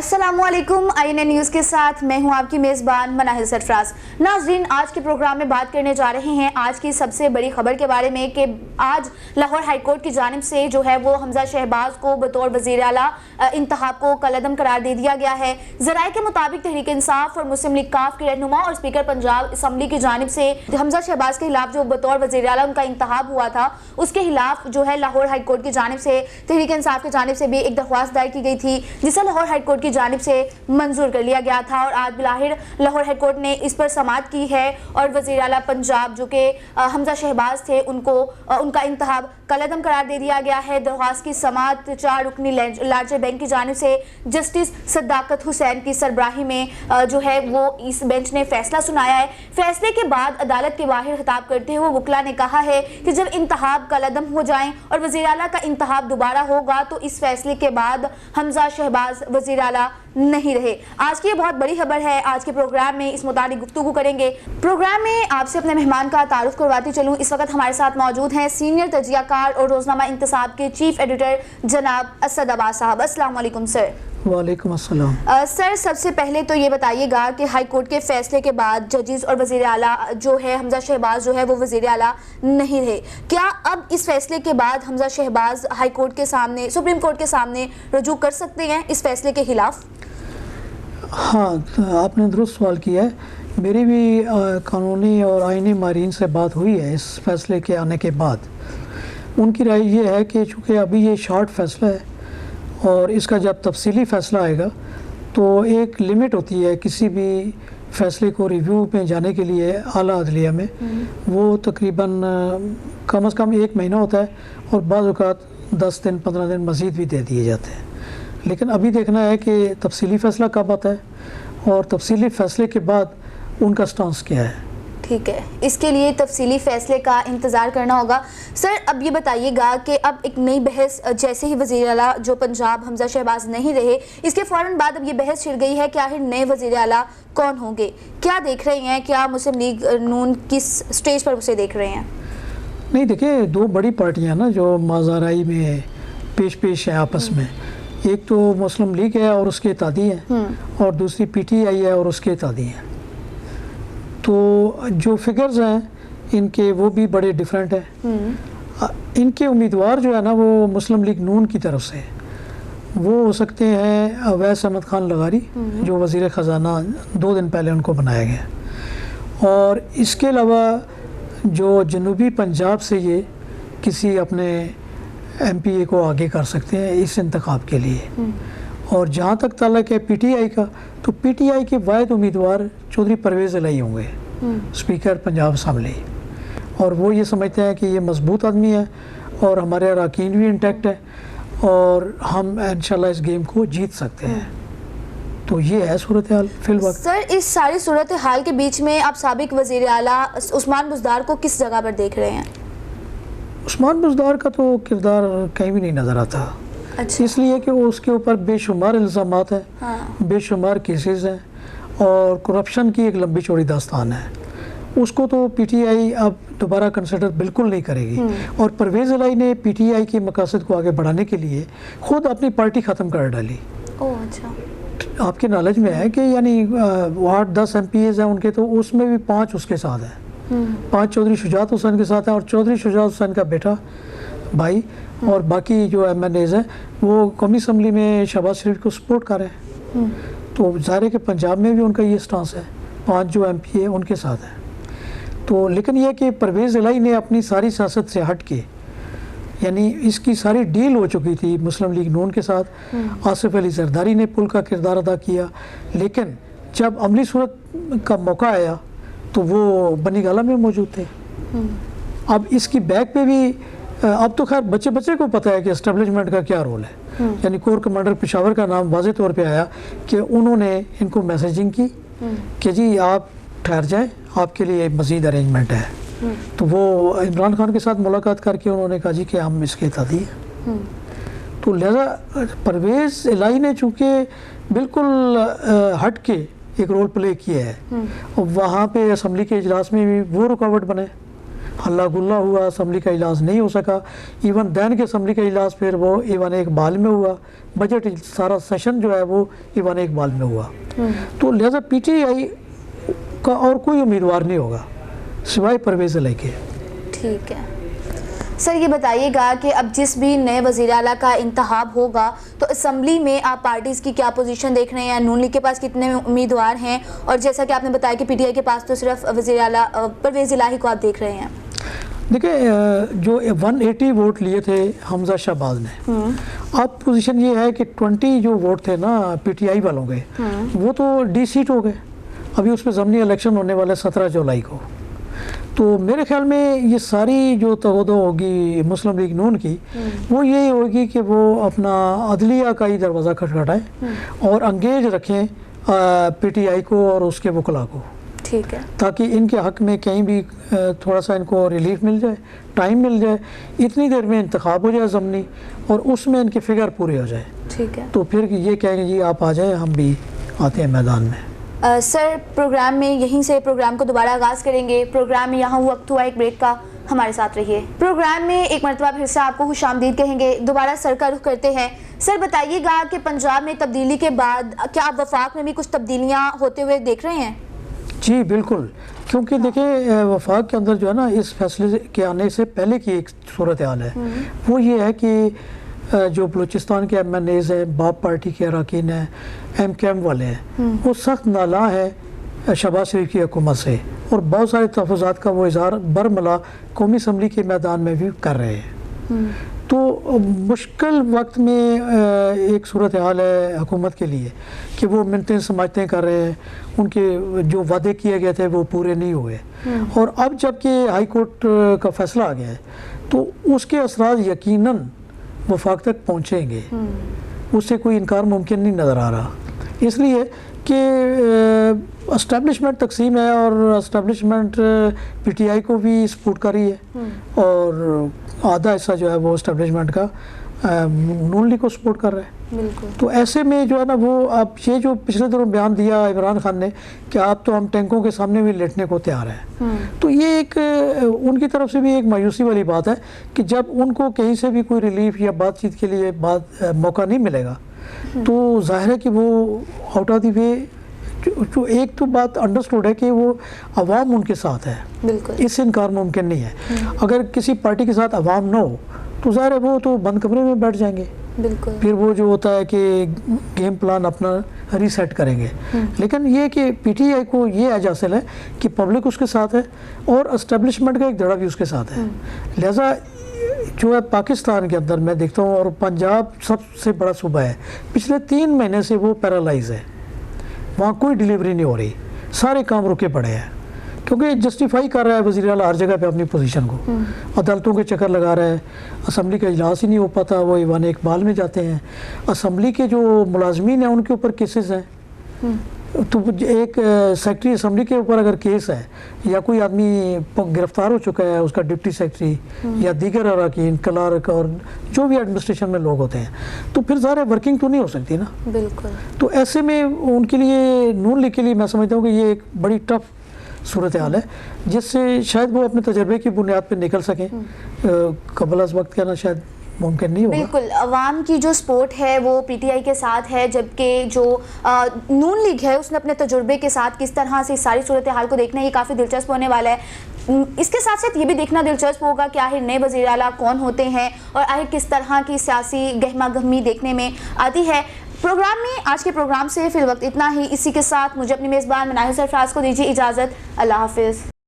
अस्सलामु अलैकुम। INA news के साथ मैं हूं आपकी मेज़बान मनाहिल सरफराज। नाज़रीन, आज के प्रोग्राम में बात करने जा रहे हैं आज की सबसे बड़ी खबर के बारे में कि आज लाहौर हाई कोर्ट की जानिब से जो है वो हमजा शहबाज को बतौर वज़ीर आला इंतखाब को कलअदम करार दे दिया गया है। ज़राए के मुताबिक तहरीक इंसाफ और मुस्लिम लीग काफ के रहनुमा और स्पीकर पंजाब असम्बली की जानिब से हमजा शहबाज के खिलाफ जो बतौर वज़ीर आला उनका इंतखाब हुआ था, उसके खिलाफ जो है लाहौर हाई कोर्ट की जानिब से तहरीक इंसाफ की जानिब से भी एक दरख्वास्त दायर की गई थी, जिसे लाहौर हाई कोर्ट की जानिब से मंजूर कर लिया गया था। और आज बिलाहिर लाहौर हाई कोर्ट ने इस पर समाअत की है और वज़ीर आला पंजाब जो कि हमजा शहबाज थे उनको उनका इंतखाब कलअदम करार दे दिया गया है। दरख्वास्त की समाअत 4 रुकनी लार्जर बेंच की जानिब से जस्टिस सद्दाकत हुसैन की सरबराही में जो है वो इस बेंच ने फैसला सुनाया है। फैसले के बाद अदालत के बाहर खिताब करते हुए वकला ने कहा है कि जब इंतखाब कलअदम हो जाएं और वज़ीर आला का इंतखाब दोबारा होगा तो इस फैसले के बाद हमजा शहबाज वज़ीर आला नहीं रहे। आज की ये बहुत बड़ी खबर है। आज के प्रोग्राम में इस मुताबिक गुफ्तगू करेंगे। प्रोग्राम में आपसे अपने मेहमान का तारुफ करवाती चलूँ। इस वक्त हमारे साथ मौजूद हैं सीनियर तजियाकार और रोजनामा इंतसाब के चीफ एडिटर जनाब असद अब्बास साहब। अस्सलाम वालेकुम सर। वालेकुम अस्सलाम। सर, सबसे पहले तो ये बताइएगा कि हाई कोर्ट के फैसले के बाद जजेस और वज़ीर आला जो है हमजा शहबाज जो है वो वज़ीर आला नहीं रहे। क्या अब इस फैसले के बाद हमजा शहबाज हाई कोर्ट के सामने, सुप्रीम कोर्ट के सामने रजू कर सकते हैं इस फैसले के खिलाफ? हाँ, आपने दुरुस्त सवाल किया है। मेरी भी कानूनी और आईनी माहिरीन से बात हुई है इस फैसले के आने के बाद। उनकी राय ये है कि चूँकि अभी ये शॉर्ट फैसला है और इसका जब तफसीली फ़ैसला आएगा तो एक लिमिट होती है किसी भी फ़ैसले को रिव्यू में जाने के लिए आला अदलिया में, वो तकरीबन कम से कम 1 महीना होता है और बाज़ औक़ात 10 दिन 15 दिन मज़ीद भी दे दिए जाते हैं। लेकिन अभी देखना है कि तफसीली फ़ैसला कब आता है और तफसीली फ़ैसले के बाद उनका स्टांस क्या है। ठीक है, इसके लिए तफसीली फ़ैसले का इंतज़ार करना होगा। सर, अब ये बताइएगा कि अब एक नई बहस जैसे ही वज़ीर आला जो पंजाब हमजा शहबाज नहीं रहे, इसके फ़ौरन बाद अब ये बहस छिड़ गई है कि आखिर नए वज़ीर आला कौन होंगे। क्या देख रहे हैं, क्या मुस्लिम लीग नून किस स्टेज पर उसे देख रहे हैं? नहीं, देखिए, 2 बड़ी पार्टियाँ ना जो माज़ाराई में पेश हैं आपस में। एक तो मुस्लिम लीग है और उसके इत्तेहादी हैं और दूसरी PTI है और उसके इत्तेहादी हैं। तो जो फिगर्स हैं इनके वो भी बड़े डिफरेंट हैं। इनके उम्मीदवार जो है ना वो मुस्लिम लीग नून की तरफ से वो हो सकते हैं अवैस अहमद खान लगारी जो वज़ीर ख़जाना 2 दिन पहले उनको बनाया गया, और इसके अलावा जो जनूबी पंजाब से ये किसी अपने MPA को आगे कर सकते हैं इस इंतखाब के लिए। और जहाँ तक ताल्लुक है PTI का, तो PTI के वाहिद उम्मीदवार चौधरी परवेज़ इलाही होंगे, स्पीकर पंजाब असम्बली। और वो ये समझते हैं कि ये मजबूत आदमी है और हमारे अरकान भी इंटैक्ट है और हम इंशाल्लाह इस गेम को जीत सकते हैं। तो ये है सूरत हाल फिल वक्त। सर, इस सारी सूरत हाल के बीच में आप साबिक वज़ीर आला उस्मान बुज़दार को किस जगह पर देख रहे हैं? उस्मान बुज़दार का तो किरदार कहीं भी नहीं नज़र आता। अच्छा। इसलिए कि उसके ऊपर बेशुमार इल्ज़ामात हैं, हाँ। बेशुमार केसेस हैं और करप्शन की एक लंबी चौड़ी दास्तान है। उसको तो PTI अब दोबारा कंसिडर बिल्कुल नहीं करेगी। और परवेज़ इलाही ने PTI के मकासद को आगे बढ़ाने के लिए ख़ुद अपनी पार्टी ख़त्म कर डाली। ओह, अच्छा। आपके नॉलेज में है कि यानी 8-10 MPAs हैं उनके, तो उसमें भी 5 उसके साथ हैं। 5 चौधरी शुजात हुसैन के साथ हैं और चौधरी शुजात हुसैन का बेटा भाई और बाकी जो MNAs हैं वो कौमी असम्बली में शहबाज शरीफ को सपोर्ट कर रहे हैं। तो ज़ाहिर है कि पंजाब में भी उनका ये स्टांस है, 5 जो MPA उनके साथ हैं। तो लेकिन यह कि परवेज़ इलाही ने अपनी सारी सियासत से हट के, यानी इसकी सारी डील हो चुकी थी मुस्लिम लीग नून के साथ। आसिफ अली जरदारी ने पुल का किरदार अदा किया, लेकिन जब अमली सूरत का मौका आया तो वो बनी गाला में मौजूद थे। अब इसकी बैक पे भी अब तो खैर बच्चे को पता है कि एस्टेब्लिशमेंट का क्या रोल है। यानी कोर कमांडर पेशावर का नाम वाज़े तौर पे आया कि उन्होंने इनको मैसेजिंग की कि जी आप ठहर जाएं, आपके लिए मज़ीद अरेंजमेंट है। तो वो इमरान खान के साथ मुलाकात करके उन्होंने कहा जी कि हम इसके इत्तेहादी हैं। तो लिहाजा परवेज़ इलाही ने चूँकि बिल्कुल हट के एक रोल प्ले किया है और वहाँ पे असम्बली के इजलास में भी वो रुकावट बने हल्ला गुल्ला हुआ, असम्बली का इजलास नहीं हो सका। इवन दैन के असम्बली का इजलास फिर वो इवन एक बाल में हुआ, बजट सारा सेशन जो है वो इवन एक बाल में हुआ। तो लिहाजा PTI का और कोई उम्मीदवार नहीं होगा सिवाय परवेज़ इलाही के। ठीक है सर, ये बताइएगा कि अब जिस भी नए वज़ीर आला का इंतखाब होगा तो असम्बली में आप पार्टीज़ की क्या पोजीशन देख रहे हैं, नून लीग के पास कितने उम्मीदवार हैं, और जैसा कि आपने बताया कि PTI के पास तो सिर्फ वज़ीर आला परवेज़ इलाही को आप देख रहे हैं। देखिए जो 180 वोट लिए थे हमजा शहबाज ने, अब पोजीशन ये है कि 20 जो वोट थे ना PTI वालों के, वो तो डी सीट हो गए। अभी उसमें ज़मनी इलेक्शन होने वाला है 17 जुलाई को। तो मेरे ख्याल में ये सारी जो तवज्जो होगी मुस्लिम लीग नून की, वो यही होगी कि वो अपना अदलिया का ही दरवाज़ा खटखटाएं और अंगेज रखें PTI को और उसके वकला को। ठीक है, ताकि इनके हक़ में कहीं भी थोड़ा सा इनको रिलीफ मिल जाए, टाइम मिल जाए, इतनी देर में इंतखाब हो जाए ज़मनी और उसमें इनके फिगर पूरे हो जाए। ठीक है, तो फिर ये कहेंगे जी आप आ जाए, हम भी आते हैं मैदान में। सर प्रोग्राम में यहीं से प्रोग्राम को दोबारा आगाज़ करेंगे। प्रोग्राम में यहाँ वक्त हुआ एक ब्रेक का, हमारे साथ रहिए। प्रोग्राम में एक मरतबा फिर से आपको खुशामदीद कहेंगे। दोबारा सर का रुख करते हैं। सर बताइएगा कि पंजाब में तब्दीली के बाद क्या आप वफाक में भी कुछ तब्दीलियाँ होते हुए देख रहे हैं? जी बिल्कुल, क्योंकि देखिए वफाक के अंदर जो है ना इस फैसले के आने से पहले की एक सूरत हाल है, वो ये है कि जो बलूचिस्तान के MNAs हैं, बाप पार्टी के अरकान हैं, MKM वाले हैं, वो सख्त नाला है शहबाज शरीफ की हुकूमत से और बहुत सारे तहफ़्फ़ुज़ात का वो इज़हार बरमला कौमी असम्बली के मैदान में भी कर रहे हैं। तो मुश्किल वक्त में एक सूरत हाल है हुकूमत के लिए कि वो मिन्नतें समाजतें कर रहे हैं, उनके जो वादे किए गए थे वो पूरे नहीं हुए। और अब जबकि हाई कोर्ट का फैसला आ गया है तो उसके असरात यकीनन वफाक तक पहुँचेंगे, उससे कोई इनकार मुमकिन नहीं नज़र आ रहा। इसलिए कि एस्टेब्लिशमेंट तकसीम है और एस्टेब्लिशमेंट PTI को भी सपोर्ट कर रही है और आधा हिस्सा जो है वो एस्टेब्लिशमेंट का नून लीग को सपोर्ट कर रहा है। बिल्कुल। तो ऐसे में जो है ना वो अब ये जो पिछले दिनों बयान दिया इमरान खान ने कि आप तो हम टैंकों के सामने भी लेटने को तैयार हैं, तो ये एक उनकी तरफ से भी एक मायूसी वाली बात है कि जब उनको कहीं से भी कोई रिलीफ या बातचीत के लिए मौका नहीं मिलेगा तो जाहिर है कि वो आउट ऑफ द वे जो एक तो बात अंडरस्टूड है कि वो अवाम उनके साथ है, बिल्कुल, इससे इनकार मुमकिन नहीं है। अगर किसी पार्टी के साथ अवाम ना हो तो ज़ाहिर है वो तो बंद कमरे में बैठ जाएंगे, बिल्कुल, फिर वो जो होता है कि गेम प्लान अपना रीसेट करेंगे। लेकिन ये कि PTI को ये एज हासिल है कि पब्लिक उसके साथ है और एस्टेब्लिशमेंट का एक धड़ा भी उसके साथ है। लिहाजा जो है पाकिस्तान के अंदर मैं देखता हूँ, और पंजाब सबसे बड़ा सूबा है, पिछले 3 महीने से वो पैरालाइज है, वहाँ कोई डिलीवरी नहीं हो रही, सारे काम रुके पड़े हैं क्योंकि जस्टिफाई कर रहा है वज़ीर आला हर जगह पे अपनी पोजीशन को, अदालतों के चक्कर लगा रहा है, असम्बली का इजलास ही नहीं हो पाता, वो ईवान इकबाल में जाते हैं, असम्बली के जो मुलाजमीन हैं उनके ऊपर केसेस हैं। तो एक सेक्रेटरी असम्बली के ऊपर अगर केस है या कोई आदमी गिरफ्तार हो चुका है, उसका डिप्टी सेक्रेटरी या दीगर अरकान क्लर्क और जो भी एडमिनिस्ट्रेशन में लोग होते हैं, तो फिर सारे वर्किंग तो नहीं हो सकती ना। बिल्कुल। तो ऐसे में उनके लिए नून लीग के लिए मैं समझता हूँ कि ये एक बड़ी टफ सूरत हाल है जिससे शायद वो अपने तजर्बे की बुनियाद पर निकल सकें। कबल अज़ वक्त कहना शायद मुमकिन नहीं होगा। बिल्कुल, अवाम की जो सपोर्ट है वो PTI के साथ है, जबकि जो नून लीग है उसने अपने तजुर्बे के साथ किस तरह से सारी सूरत हाल को देखना है, ये काफ़ी दिलचस्प होने वाला है। इसके साथ साथ ये भी देखना दिलचस्प होगा कि आखिर नए वज़ीर आला कौन होते हैं और आखिर किस तरह की सियासी गहमा गहमी देखने में आती है। प्रोग्राम में आज के प्रोग्राम से फिल वक्त इतना ही। इसी के साथ मुझे अपनी मेज़बान मनाहिल सरफराज को दीजिए इजाज़त। अल्लाह हाफिज़।